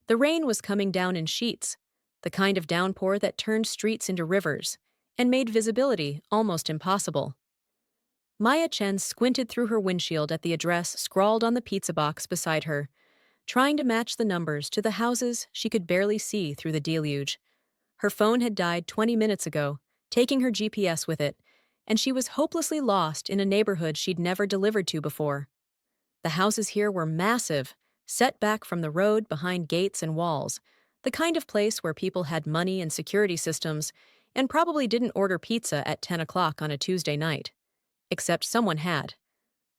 The rain was coming down in sheets, the kind of downpour that turned streets into rivers and made visibility almost impossible. Chen squinted through her windshield at the address scrawled on the pizza box beside her, trying to match the numbers to the houses she could barely see through the deluge. Her phone had died 20 minutes ago, taking her GPS with it, and she was hopelessly lost in a neighborhood she'd never delivered to before. The houses here were massive, set back from the road behind gates and walls, the kind of place where people had money and security systems and probably didn't order pizza at 10 o'clock on a Tuesday night. Except someone had.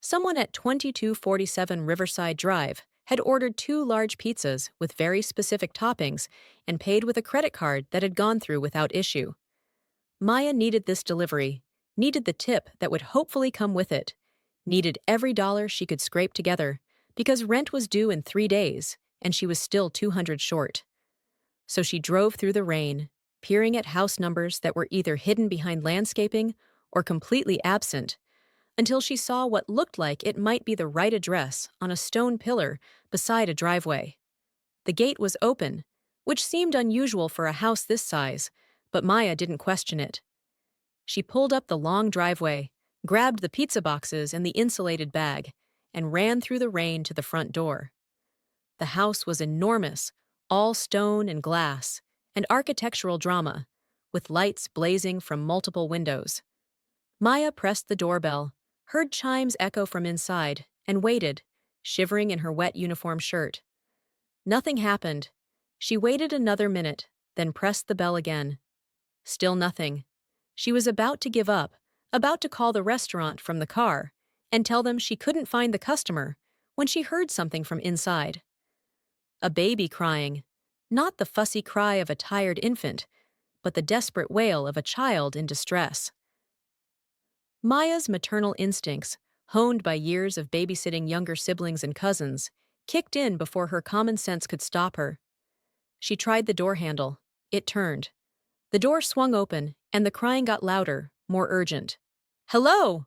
Someone at 2247 Riverside Drive had ordered 2 large pizzas with very specific toppings and paid with a credit card that had gone through without issue. Maya needed this delivery, needed the tip that would hopefully come with it, needed every dollar she could scrape together, because rent was due in 3 days, and she was still 200 short. So she drove through the rain, peering at house numbers that were either hidden behind landscaping or completely absent, until she saw what looked like it might be the right address on a stone pillar beside a driveway. The gate was open, which seemed unusual for a house this size, but Maya didn't question it. She pulled up the long driveway, grabbed the pizza boxes and the insulated bag, and ran through the rain to the front door. The house was enormous, all stone and glass, and architectural drama, with lights blazing from multiple windows. Maya pressed the doorbell, heard chimes echo from inside, and waited, shivering in her wet uniform shirt. Nothing happened. She waited another minute, then pressed the bell again. Still nothing. She was about to give up, about to call the restaurant from the car, and tell them she couldn't find the customer, when she heard something from inside. A baby crying, not the fussy cry of a tired infant, but the desperate wail of a child in distress. Maya's maternal instincts, honed by years of babysitting younger siblings and cousins, kicked in before her common sense could stop her. She tried the door handle. It turned. The door swung open, and the crying got louder, more urgent. "Hello!"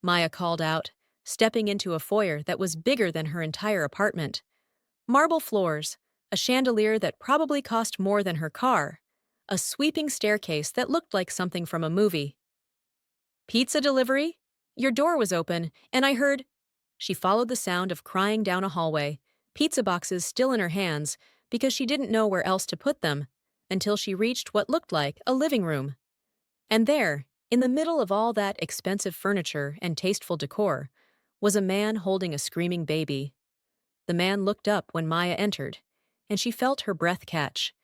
Maya called out, stepping into a foyer that was bigger than her entire apartment. Marble floors, a chandelier that probably cost more than her car, a sweeping staircase that looked like something from a movie. "Pizza delivery? Your door was open, and I heard—" She followed the sound of crying down a hallway, pizza boxes still in her hands because she didn't know where else to put them, until she reached what looked like a living room. And there, in the middle of all that expensive furniture and tasteful decor, was a man holding a screaming baby. The man looked up when Maya entered, and she felt her breath catch.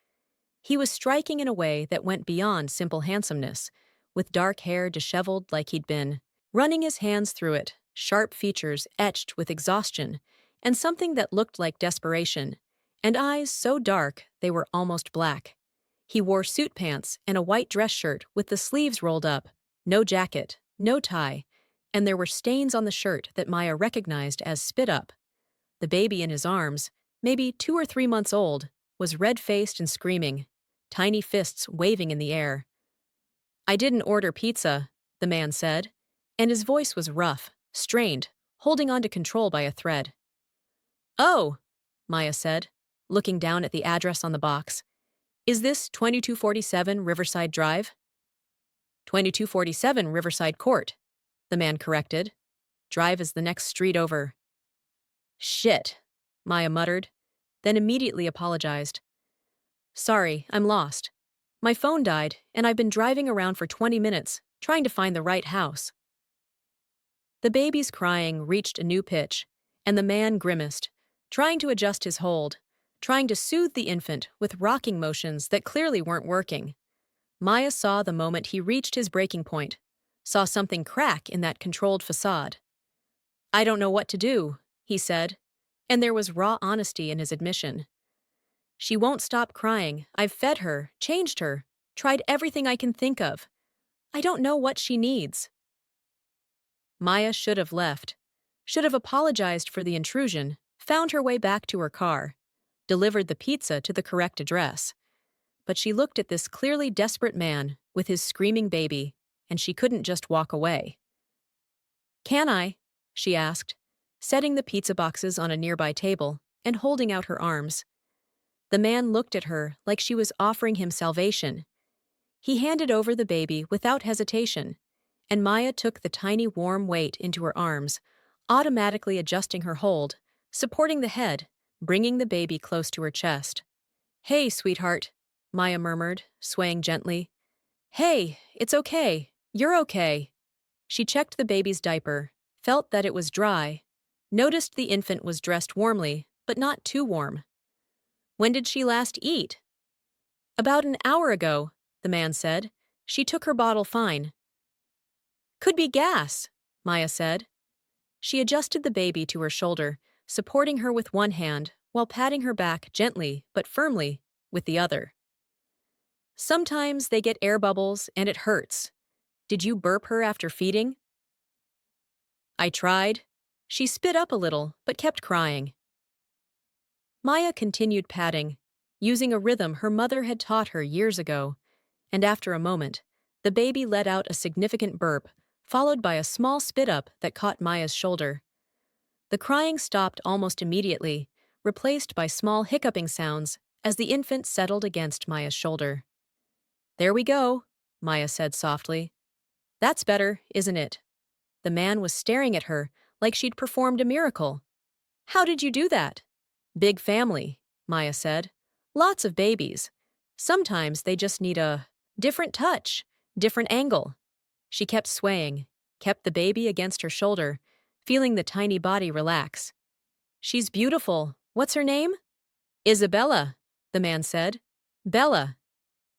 He was striking in a way that went beyond simple handsomeness, with dark hair disheveled like he'd been, running his hands through it, sharp features etched with exhaustion, and something that looked like desperation, and eyes so dark they were almost black. He wore suit pants and a white dress shirt with the sleeves rolled up, no jacket, no tie, and there were stains on the shirt that Maya recognized as spit up. The baby in his arms, maybe 2 or 3 months old, was red-faced and screaming, tiny fists waving in the air. "I didn't order pizza," the man said, and his voice was rough, strained, holding on to control by a thread. "Oh," Maya said, looking down at the address on the box. "Is this 2247 Riverside Drive?" 2247 Riverside Court, the man corrected. Drive is the next street over. "Shit," Maya muttered, then immediately apologized. "Sorry, I'm lost. My phone died, and I've been driving around for 20 minutes, trying to find the right house." The baby's crying reached a new pitch, and the man grimaced, trying to adjust his hold, trying to soothe the infant with rocking motions that clearly weren't working. Maya saw the moment he reached his breaking point, saw something crack in that controlled facade. "I don't know what to do," he said, and there was raw honesty in his admission. "She won't stop crying. I've fed her, changed her, tried everything I can think of. I don't know what she needs." Maya should have left, should have apologized for the intrusion, found her way back to her car, delivered the pizza to the correct address. But she looked at this clearly desperate man with his screaming baby, and she couldn't just walk away. "Can I?" she asked, setting the pizza boxes on a nearby table and holding out her arms. The man looked at her like she was offering him salvation. He handed over the baby without hesitation, and Maya took the tiny warm weight into her arms, automatically adjusting her hold, supporting the head, bringing the baby close to her chest. "Hey, sweetheart," Maya murmured, swaying gently. "Hey, it's okay. You're okay." She checked the baby's diaper, felt that it was dry, noticed the infant was dressed warmly, but not too warm. "When did she last eat?" "About an hour ago," the man said. "She took her bottle fine." "Could be gas," Maya said. She adjusted the baby to her shoulder, supporting her with one hand while patting her back gently but firmly with the other. "Sometimes they get air bubbles and it hurts. Did you burp her after feeding?" "I tried." She spit up a little but kept crying. Maya continued patting, using a rhythm her mother had taught her years ago, and after a moment, the baby let out a significant burp, followed by a small spit-up that caught Maya's shoulder. The crying stopped almost immediately, replaced by small hiccuping sounds as the infant settled against Maya's shoulder. "There we go," Maya said softly. "That's better, isn't it?" The man was staring at her like she'd performed a miracle. "How did you do that?" "Big family," Maya said. "Lots of babies. Sometimes they just need a different touch, different angle." She kept swaying, kept the baby against her shoulder, feeling the tiny body relax. "She's beautiful. What's her name?" "Isabella," the man said. "Bella.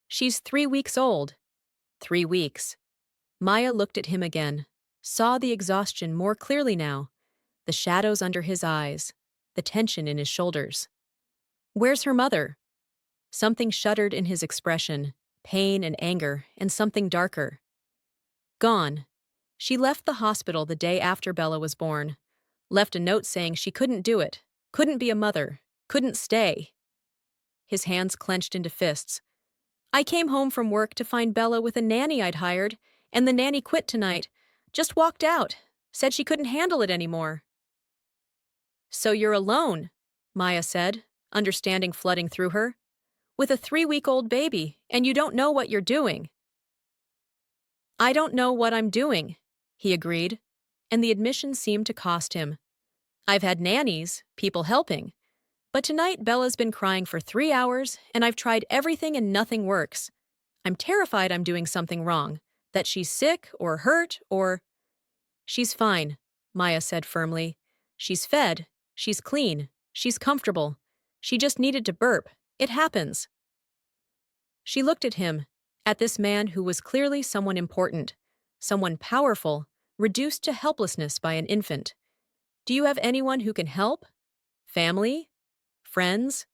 She's 3 weeks old." 3 weeks. Maya looked at him again, saw the exhaustion more clearly now, the shadows under his eyes, the tension in his shoulders. "Where's her mother?" Something shuddered in his expression, pain and anger, and something darker. "Gone. She left the hospital the day after Bella was born. Left a note saying she couldn't do it, couldn't be a mother, couldn't stay." His hands clenched into fists. "I came home from work to find Bella with a nanny I'd hired, and the nanny quit tonight. Just walked out. Said she couldn't handle it anymore." "So you're alone," Maya said, understanding flooding through her. "With a 3-week-old baby, and you don't know what you're doing." "I don't know what I'm doing," he agreed, and the admission seemed to cost him. "I've had nannies, people helping. But tonight Bella's been crying for 3 hours, and I've tried everything and nothing works. I'm terrified I'm doing something wrong, that she's sick or hurt or—" "She's fine," Maya said firmly. "She's fed, she's clean, she's comfortable. She just needed to burp. It happens." She looked at him, at this man who was clearly someone important, someone powerful, reduced to helplessness by an infant. "Do you have anyone who can help? Family? Friends?"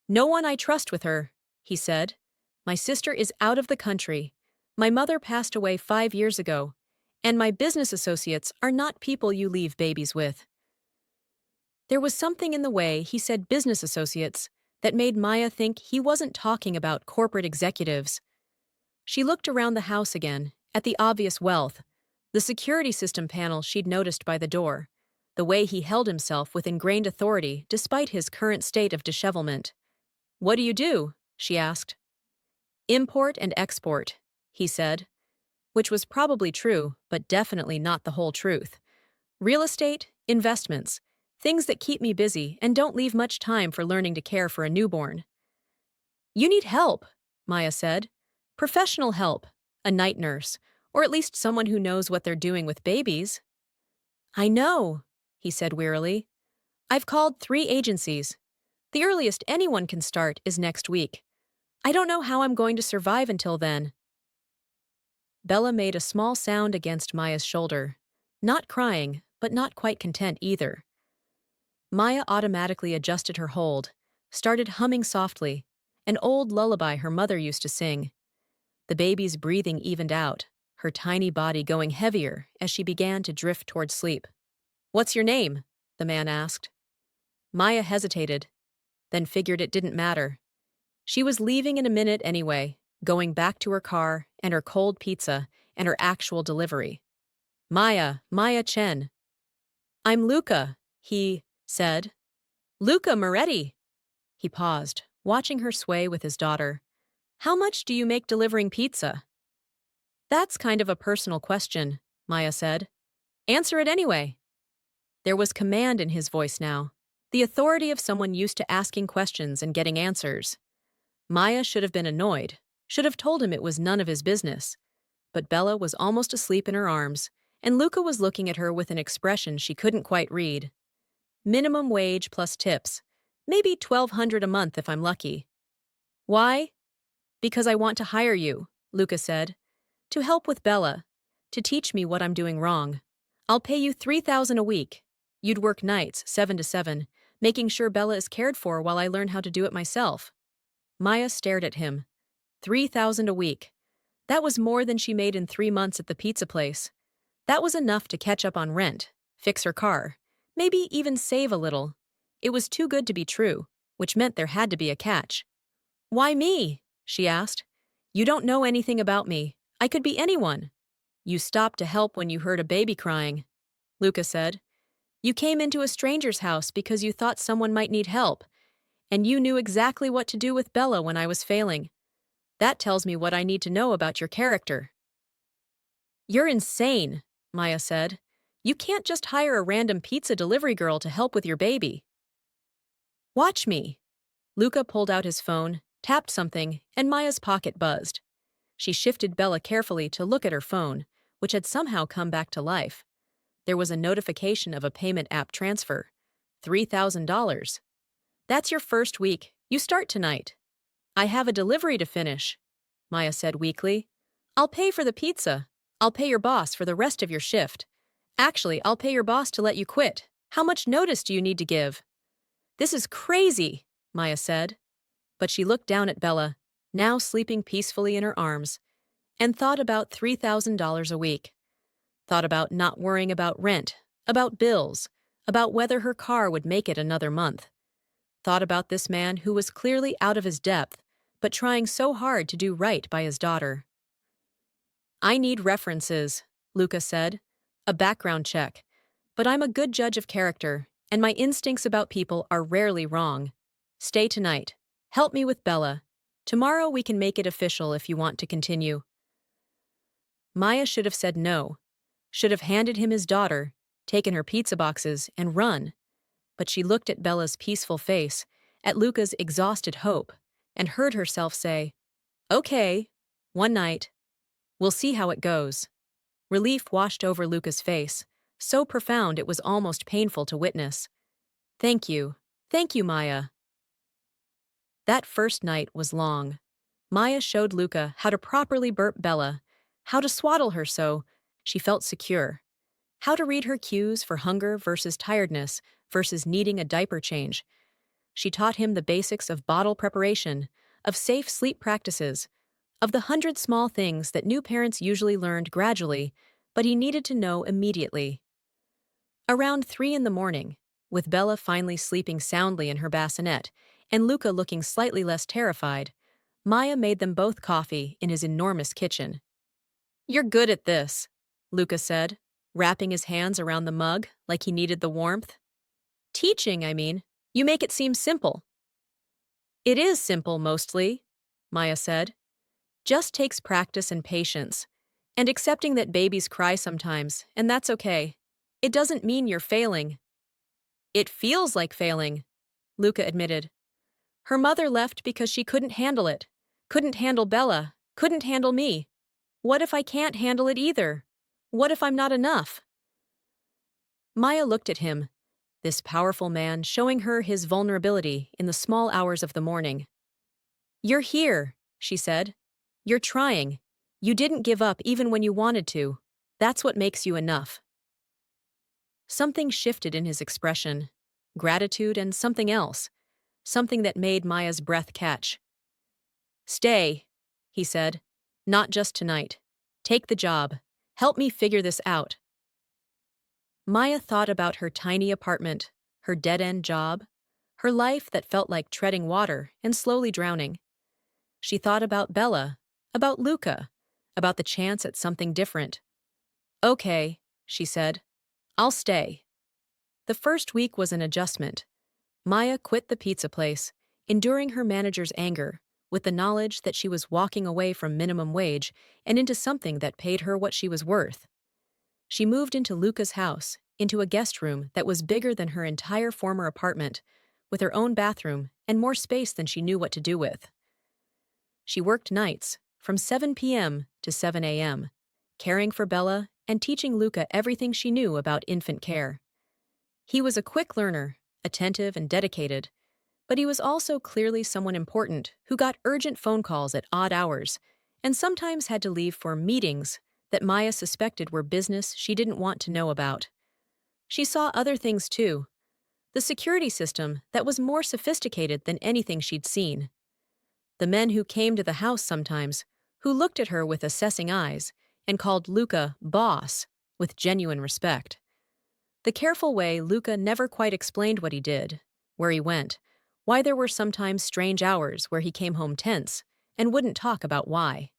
"No one I trust with her," he said. "My sister is out of the country. My mother passed away 5 years ago, and my business associates are not people you leave babies with." There was something in the way he said business associates that made Maya think he wasn't talking about corporate executives. She looked around the house again, at the obvious wealth, the security system panel she'd noticed by the door, the way he held himself with ingrained authority despite his current state of dishevelment. "What do you do?" she asked. "Import and export," he said, which was probably true, but definitely not the whole truth. "Real estate, investments, things that keep me busy and don't leave much time for learning to care for a newborn." "You need help," Maya said. "Professional help, a night nurse, or at least someone who knows what they're doing with babies." "I know," he said wearily. "I've called 3 agencies. The earliest anyone can start is next week. I don't know how I'm going to survive until then." Bella made a small sound against Maya's shoulder, not crying, but not quite content either. Maya automatically adjusted her hold, started humming softly, an old lullaby her mother used to sing. The baby's breathing evened out, her tiny body going heavier as she began to drift toward sleep. "What's your name?" the man asked. Maya hesitated, then figured it didn't matter. She was leaving in a minute anyway, going back to her car and her cold pizza and her actual delivery. Maya Chen." "I'm Luca," he said. "Luca Moretti." He paused, watching her sway with his daughter. How much do you make delivering pizza? That's kind of a personal question, Maya said. Answer it anyway. There was command in his voice now, the authority of someone used to asking questions and getting answers. Maya should have been annoyed, should have told him it was none of his business. But Bella was almost asleep in her arms, and Luca was looking at her with an expression she couldn't quite read. Minimum wage plus tips. Maybe $1,200 a month if I'm lucky. Why? Because I want to hire you, Luca said. To help with Bella. To teach me what I'm doing wrong. I'll pay you $3,000 a week. You'd work nights, 7 to 7, making sure Bella is cared for while I learn how to do it myself. Maya stared at him. $3,000 a week. That was more than she made in 3 months at the pizza place. That was enough to catch up on rent, fix her car, maybe even save a little. It was too good to be true, which meant there had to be a catch. Why me? She asked. You don't know anything about me. I could be anyone. You stopped to help when you heard a baby crying, Luca said. You came into a stranger's house because you thought someone might need help, and you knew exactly what to do with Bella when I was failing. That tells me what I need to know about your character. You're insane, Maya said. You can't just hire a random pizza delivery girl to help with your baby. Watch me. Luca pulled out his phone, tapped something, and Maya's pocket buzzed. She shifted Bella carefully to look at her phone, which had somehow come back to life. There was a notification of a payment app transfer. $3,000. That's your first week. You start tonight. I have a delivery to finish, Maya said weakly. I'll pay for the pizza. I'll pay your boss for the rest of your shift. Actually, I'll pay your boss to let you quit. How much notice do you need to give? This is crazy, Maya said. But she looked down at Bella, now sleeping peacefully in her arms, and thought about $3,000 a week. Thought about not worrying about rent, about bills, about whether her car would make it another month. Thought about this man who was clearly out of his depth, but trying so hard to do right by his daughter. I need references, Luca said. A background check. But I'm a good judge of character, and my instincts about people are rarely wrong. Stay tonight. Help me with Bella. Tomorrow we can make it official if you want to continue. Maya should have said no. Should have handed him his daughter, taken her pizza boxes, and run. But she looked at Bella's peaceful face, at Luca's exhausted hope, and heard herself say, Okay, one night. We'll see how it goes. Relief washed over Luca's face, so profound it was almost painful to witness. Thank you, Maya. That first night was long. Maya showed Luca how to properly burp Bella, how to swaddle her so she felt secure, how to read her cues for hunger versus tiredness versus needing a diaper change. She taught him the basics of bottle preparation, of safe sleep practices, of the 100 small things that new parents usually learned gradually, but he needed to know immediately. Around 3 in the morning, with Bella finally sleeping soundly in her bassinet and Luca looking slightly less terrified, Maya made them both coffee in his enormous kitchen. You're good at this, Luca said, wrapping his hands around the mug like he needed the warmth. Teaching, I mean. You make it seem simple. It is simple, mostly, Maya said. Just takes practice and patience, and accepting that babies cry sometimes, and that's okay. It doesn't mean you're failing. It feels like failing, Luca admitted. Her mother left because she couldn't handle it. Couldn't handle Bella. Couldn't handle me. What if I can't handle it either? What if I'm not enough? Maya looked at him, this powerful man showing her his vulnerability in the small hours of the morning. You're here, she said. You're trying. You didn't give up even when you wanted to. That's what makes you enough. Something shifted in his expression, gratitude and something else, something that made Maya's breath catch. Stay, he said. Not just tonight. Take the job. Help me figure this out. Maya thought about her tiny apartment, her dead-end job, her life that felt like treading water and slowly drowning. She thought about Bella, about Luca, about the chance at something different. Okay, she said. I'll stay. The first week was an adjustment. Maya quit the pizza place, enduring her manager's anger, with the knowledge that she was walking away from minimum wage and into something that paid her what she was worth. She moved into Luca's house, into a guest room that was bigger than her entire former apartment, with her own bathroom and more space than she knew what to do with. She worked nights, from 7 p.m. to 7 a.m., caring for Bella and teaching Luca everything she knew about infant care. He was a quick learner, attentive and dedicated, but he was also clearly someone important who got urgent phone calls at odd hours and sometimes had to leave for meetings that Maya suspected were business she didn't want to know about. She saw other things too. The security system that was more sophisticated than anything she'd seen. The men who came to the house sometimes, who looked at her with assessing eyes and called Luca boss with genuine respect. The careful way Luca never quite explained what he did, where he went, why there were sometimes strange hours where he came home tense and wouldn't talk about why.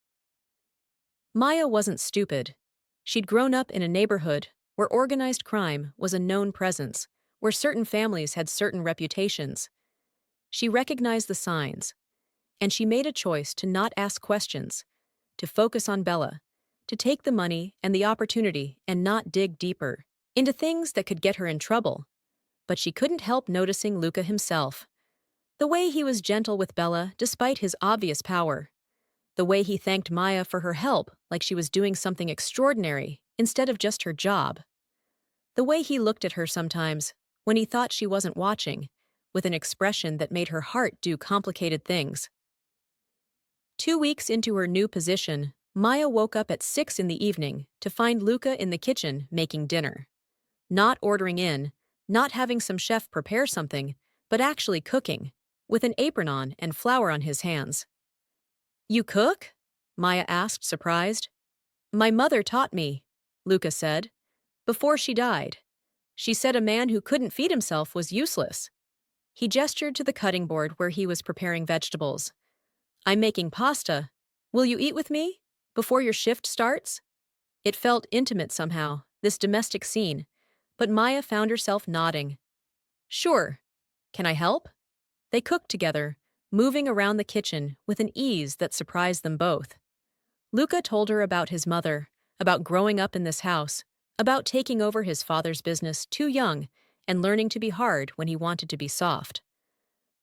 Maya wasn't stupid. She'd grown up in a neighborhood where organized crime was a known presence, where certain families had certain reputations. She recognized the signs, and she made a choice to not ask questions, to focus on Bella, to take the money and the opportunity and not dig deeper into things that could get her in trouble. But she couldn't help noticing Luca himself. The way he was gentle with Bella despite his obvious power. The way he thanked Maya for her help like she was doing something extraordinary instead of just her job. The way he looked at her sometimes, when he thought she wasn't watching, with an expression that made her heart do complicated things. 2 weeks into her new position, Maya woke up at 6 in the evening to find Luca in the kitchen making dinner. Not ordering in, not having some chef prepare something, but actually cooking, with an apron on and flour on his hands. "You cook?" Maya asked, surprised. "My mother taught me," Luca said. "Before she died. She said a man who couldn't feed himself was useless." He gestured to the cutting board where he was preparing vegetables. "I'm making pasta. Will you eat with me? Before your shift starts?" It felt intimate somehow, this domestic scene, but Maya found herself nodding. "Sure. Can I help?" They cooked together, moving around the kitchen with an ease that surprised them both. Luca told her about his mother, about growing up in this house, about taking over his father's business too young and learning to be hard when he wanted to be soft.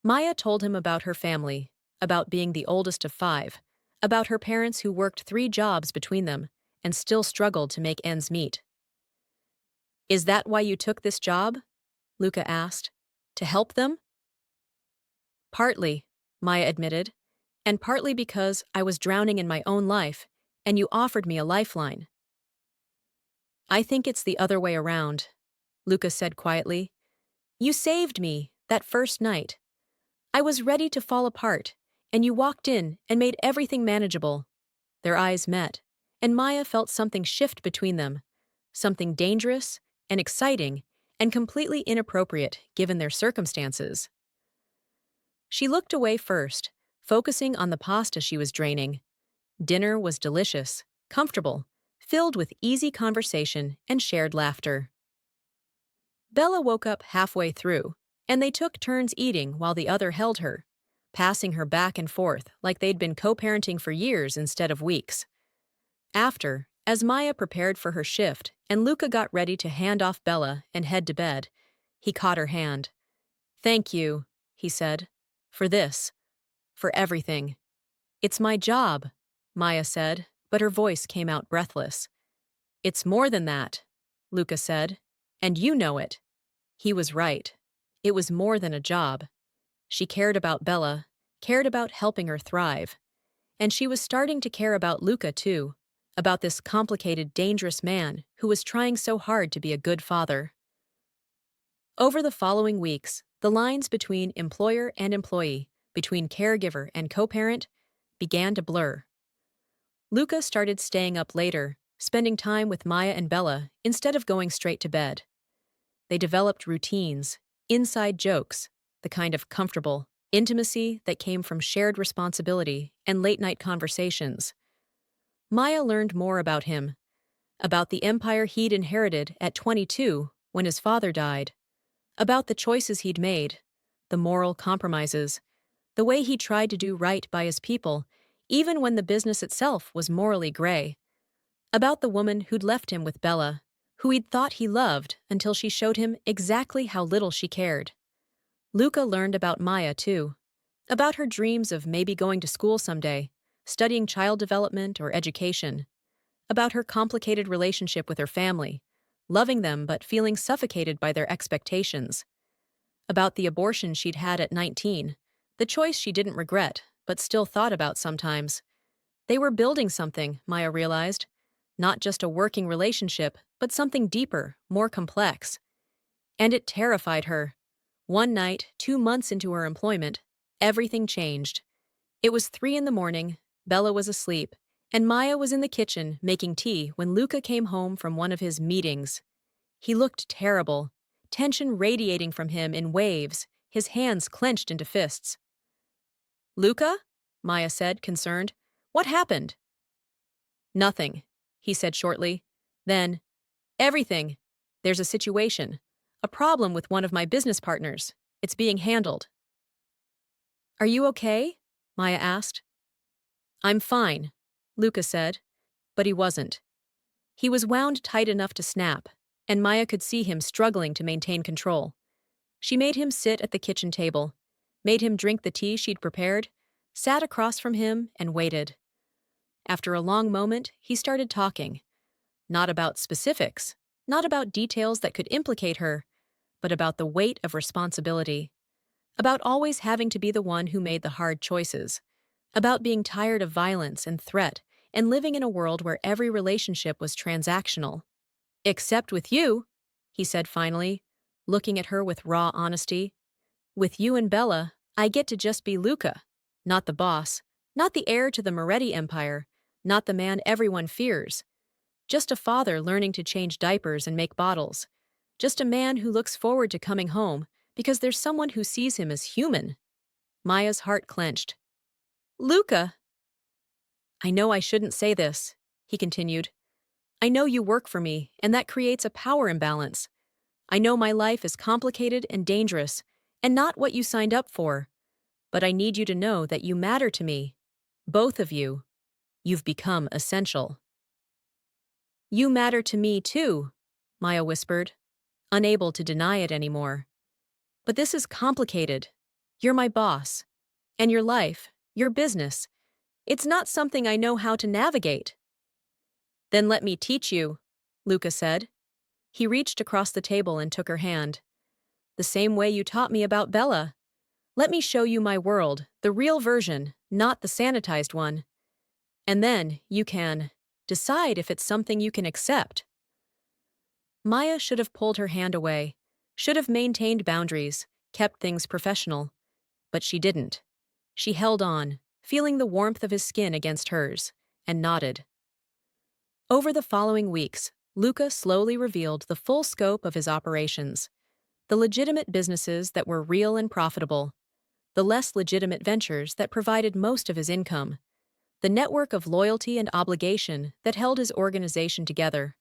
Maya told him about her family, about being the oldest of 5, about her parents who worked 3 jobs between them and still struggled to make ends meet. "Is that why you took this job?" Luca asked. "To help them?" "Partly," Maya admitted, "and partly because I was drowning in my own life, and you offered me a lifeline." "I think it's the other way around," Luca said quietly. "You saved me that first night. I was ready to fall apart, and you walked in and made everything manageable." Their eyes met, and Maya felt something shift between them, something dangerous and exciting and completely inappropriate given their circumstances. She looked away first, focusing on the pasta she was draining. Dinner was delicious, comfortable, filled with easy conversation and shared laughter. Bella woke up halfway through, and they took turns eating while the other held her, passing her back and forth like they'd been co-parenting for years instead of weeks. After, as Maya prepared for her shift and Luca got ready to hand off Bella and head to bed, he caught her hand. "Thank you," he said, "for this, for everything." "It's my job," Maya said, but her voice came out breathless. "It's more than that," Luca said, "and you know it." He was right. It was more than a job. She cared about Bella, cared about helping her thrive. And she was starting to care about Luca too, about this complicated, dangerous man who was trying so hard to be a good father. Over the following weeks, the lines between employer and employee, between caregiver and co-parent, began to blur. Luca started staying up later, spending time with Maya and Bella instead of going straight to bed. They developed routines, inside jokes, the kind of comfortable intimacy that came from shared responsibility and late-night conversations. Maya learned more about him, about the empire he'd inherited at 22 when his father died, about the choices he'd made, the moral compromises, the way he tried to do right by his people, even when the business itself was morally gray. About the woman who'd left him with Bella, who he'd thought he loved until she showed him exactly how little she cared. Luca learned about Maya, too. About her dreams of maybe going to school someday, studying child development or education. About her complicated relationship with her family, loving them but feeling suffocated by their expectations. About the abortion she'd had at 19, the choice she didn't regret, but still thought about sometimes. They were building something, Maya realized. Not just a working relationship, but something deeper, more complex. And it terrified her. One night, 2 months into her employment, everything changed. It was 3 in the morning, Bella was asleep, and Maya was in the kitchen making tea when Luca came home from one of his meetings. He looked terrible, tension radiating from him in waves, his hands clenched into fists. "Luca?" Maya said, concerned. "What happened?" "Nothing," he said shortly. Then, "Everything. There's a situation. A problem with one of my business partners. It's being handled." "Are you okay?" Maya asked. "I'm fine," Luca said, but he wasn't. He was wound tight enough to snap, and Maya could see him struggling to maintain control. She made him sit at the kitchen table, made him drink the tea she'd prepared, sat across from him, and waited. After a long moment, he started talking. Not about specifics, not about details that could implicate her, but about the weight of responsibility. About always having to be the one who made the hard choices. About being tired of violence and threat and living in a world where every relationship was transactional. "Except with you," he said finally, looking at her with raw honesty. "With you and Bella, I get to just be Luca, not the boss, not the heir to the Moretti empire, not the man everyone fears. Just a father learning to change diapers and make bottles. Just a man who looks forward to coming home because there's someone who sees him as human." Maya's heart clenched. "Luca!" "I know I shouldn't say this," he continued. "I know you work for me, and that creates a power imbalance. I know my life is complicated and dangerous, and not what you signed up for. But I need you to know that you matter to me. Both of you. You've become essential." "You matter to me, too," Maya whispered, unable to deny it anymore. "But this is complicated. You're my boss. And your life, your business. It's not something I know how to navigate." "Then let me teach you," Luca said. He reached across the table and took her hand. "The same way you taught me about Bella. Let me show you my world, the real version, not the sanitized one. And then you can decide if it's something you can accept." Maya should have pulled her hand away, should have maintained boundaries, kept things professional. But she didn't. She held on, feeling the warmth of his skin against hers, and nodded. Over the following weeks, Luca slowly revealed the full scope of his operations. The legitimate businesses that were real and profitable. The less legitimate ventures that provided most of his income. The network of loyalty and obligation that held his organization together.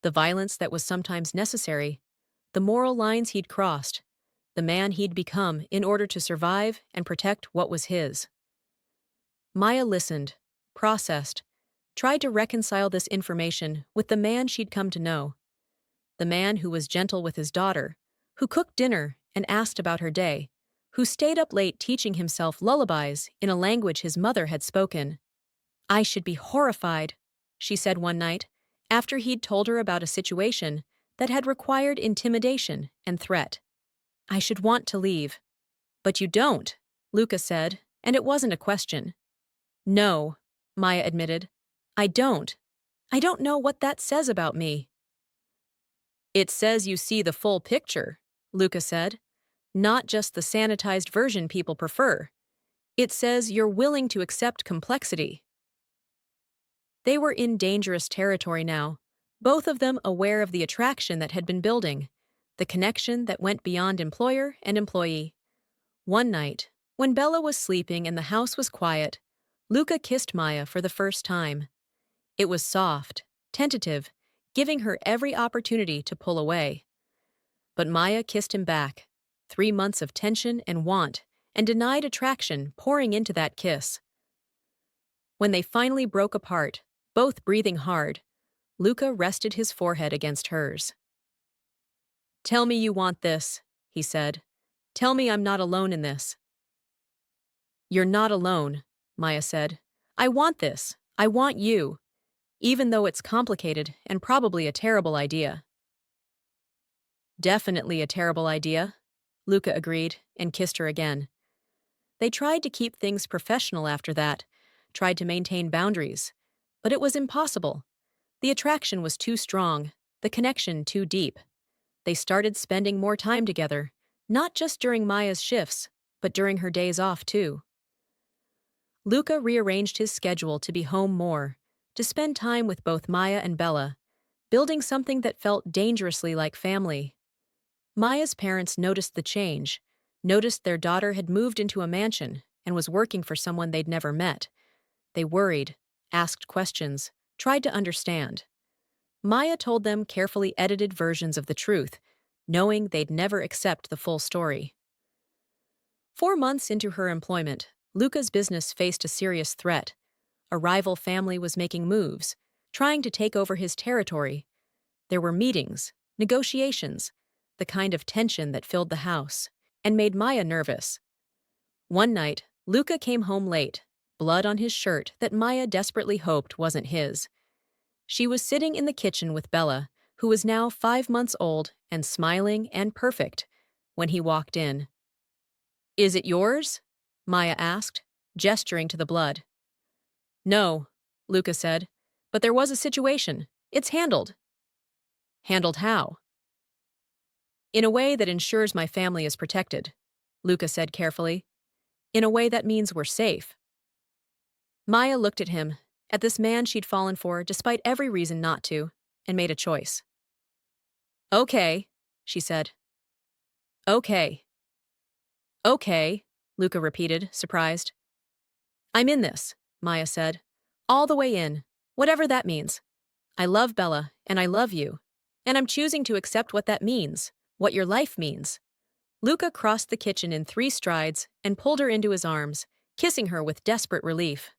The violence that was sometimes necessary. The moral lines he'd crossed. The man he'd become in order to survive and protect what was his. Maya listened, processed, tried to reconcile this information with the man she'd come to know. The man who was gentle with his daughter, who cooked dinner and asked about her day, who stayed up late teaching himself lullabies in a language his mother had spoken. "I should be horrified," she said one night, after he'd told her about a situation that had required intimidation and threat. "I should want to leave." "But you don't," Luca said, and it wasn't a question. "No," Maya admitted. "I don't. I don't know what that says about me." "It says you see the full picture," Luca said. "Not just the sanitized version people prefer. It says you're willing to accept complexity." They were in dangerous territory now, both of them aware of the attraction that had been building, the connection that went beyond employer and employee. One night, when Bella was sleeping and the house was quiet, Luca kissed Maya for the first time. It was soft, tentative, giving her every opportunity to pull away. But Maya kissed him back. 3 months of tension and want, and denied attraction pouring into that kiss. When they finally broke apart, both breathing hard, Luca rested his forehead against hers. "Tell me you want this," he said. "Tell me I'm not alone in this." "You're not alone," Maya said. "I want this. I want you, even though it's complicated and probably a terrible idea." "Definitely a terrible idea," Luca agreed and kissed her again. They tried to keep things professional after that, tried to maintain boundaries, but it was impossible. The attraction was too strong, the connection too deep. They started spending more time together, not just during Maya's shifts, but during her days off too. Luca rearranged his schedule to be home more, to spend time with both Maya and Bella, building something that felt dangerously like family. Maya's parents noticed the change, noticed their daughter had moved into a mansion and was working for someone they'd never met. They worried, asked questions, tried to understand. Maya told them carefully edited versions of the truth, knowing they'd never accept the full story. 4 months into her employment, Luca's business faced a serious threat. A rival family was making moves, trying to take over his territory. There were meetings, negotiations, the kind of tension that filled the house, and made Maya nervous. One night, Luca came home late, blood on his shirt that Maya desperately hoped wasn't his. She was sitting in the kitchen with Bella, who was now 5 months old and smiling and perfect, when he walked in. "Is it yours?" Maya asked, gesturing to the blood. "No," Luca said, "but there was a situation. It's handled." "Handled how?" "In a way that ensures my family is protected," Luca said carefully. "In a way that means we're safe." Maya looked at him, at this man she'd fallen for despite every reason not to, and made a choice. "Okay," she said. "Okay." "Okay," Luca repeated, surprised. "I'm in this," Maya said. "All the way in, whatever that means. I love Bella, and I love you. And I'm choosing to accept what that means, what your life means." Luca crossed the kitchen in 3 strides and pulled her into his arms, kissing her with desperate relief.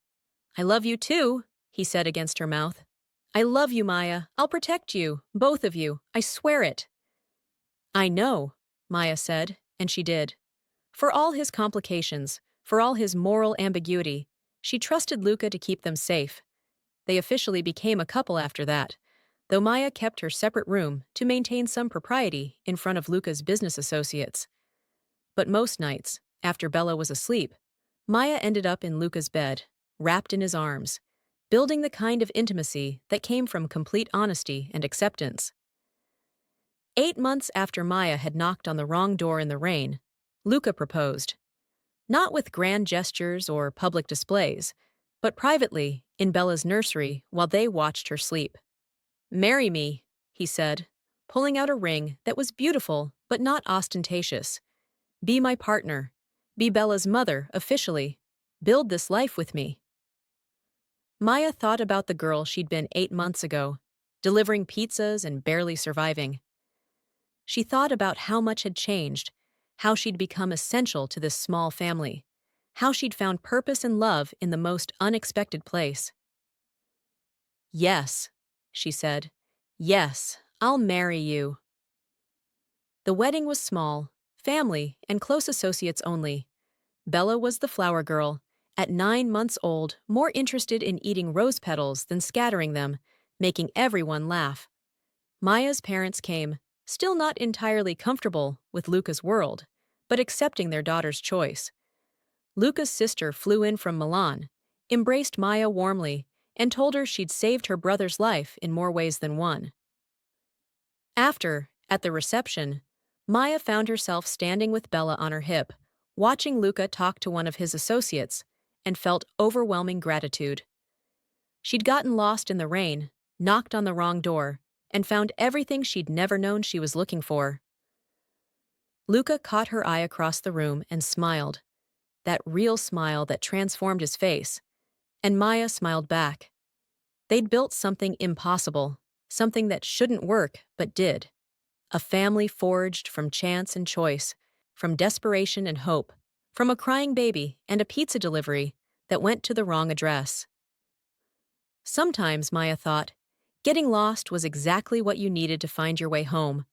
"I love you too," he said against her mouth. "I love you, Maya. I'll protect you, both of you. I swear it." "I know," Maya said, and she did. For all his complications, for all his moral ambiguity, she trusted Luca to keep them safe. They officially became a couple after that, though Maya kept her separate room to maintain some propriety in front of Luca's business associates. But most nights, after Bella was asleep, Maya ended up in Luca's bed, wrapped in his arms, building the kind of intimacy that came from complete honesty and acceptance. 8 months after Maya had knocked on the wrong door in the rain, Luca proposed. Not with grand gestures or public displays, but privately, in Bella's nursery, while they watched her sleep. "Marry me," he said, pulling out a ring that was beautiful but not ostentatious. "Be my partner. Be Bella's mother, officially. Build this life with me." Maya thought about the girl she'd been 8 months ago, delivering pizzas and barely surviving. She thought about how much had changed, how she'd become essential to this small family, how she'd found purpose and love in the most unexpected place. "Yes," she said. "Yes, I'll marry you." The wedding was small, family and close associates only. Bella was the flower girl, at 9 months old, more interested in eating rose petals than scattering them, making everyone laugh. Maya's parents came, still not entirely comfortable with Luca's world, but accepting their daughter's choice. Luca's sister flew in from Milan, embraced Maya warmly, and told her she'd saved her brother's life in more ways than one. After, at the reception, Maya found herself standing with Bella on her hip, watching Luca talk to one of his associates, and felt overwhelming gratitude. She'd gotten lost in the rain, knocked on the wrong door, and found everything she'd never known she was looking for. Luca caught her eye across the room and smiled, that real smile that transformed his face, and Maya smiled back. They'd built something impossible, something that shouldn't work but did. A family forged from chance and choice, from desperation and hope. from a crying baby and a pizza delivery that went to the wrong address. Sometimes, Maya thought, getting lost was exactly what you needed to find your way home,